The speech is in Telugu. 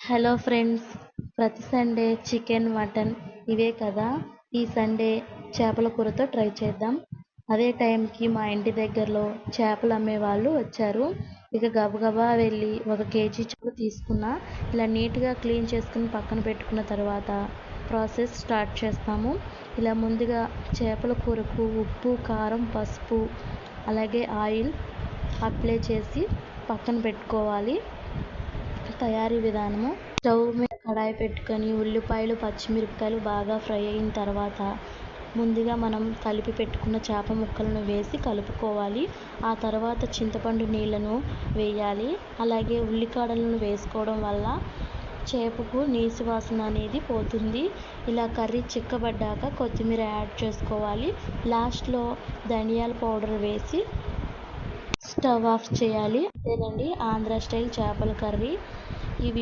హలో ఫ్రెండ్స్, ప్రతి సండే చికెన్ మటన్ ఇవే కదా. ఈ సండే చేపల కూరతో ట్రై చేద్దాం. అదే టైంకి మా ఇంటి దగ్గరలో చేపలు అమ్మే వాళ్ళు వచ్చారు. ఇక గబగబా వెళ్ళి 1 కేజీ చేపలు తీసుకున్నా. ఇలా నీట్గా క్లీన్ చేసుకుని పక్కన పెట్టుకున్న తర్వాత ప్రాసెస్ స్టార్ట్ చేస్తాము. ఇలా ముందుగా చేపల కూరకు ఉప్పు, కారం, పసుపు అలాగే ఆయిల్ అప్లై చేసి పక్కన పెట్టుకోవాలి. తయారీ విధానము: స్టవ్ మీద కడాయి పెట్టుకొని ఉల్లిపాయలు, పచ్చిమిరపకాయలు బాగా ఫ్రై అయిన తర్వాత ముందుగా మనం కలిపి పెట్టుకున్న చేప ముక్కలను వేసి కలుపుకోవాలి. ఆ తర్వాత చింతపండు నీళ్ళను వేయాలి. అలాగే ఉల్లికాడలను వేసుకోవడం వల్ల చేపకు నీసు వాసన అనేది పోతుంది. ఇలా కర్రీ చిక్కబడ్డాక కొత్తిమీర యాడ్ చేసుకోవాలి. లాస్ట్లో ధనియాల పౌడర్ వేసి స్టవ్ ఆఫ్ చేయాలి. అంతేనండి, ఆంధ్ర స్టైల్ చేపల కర్రీ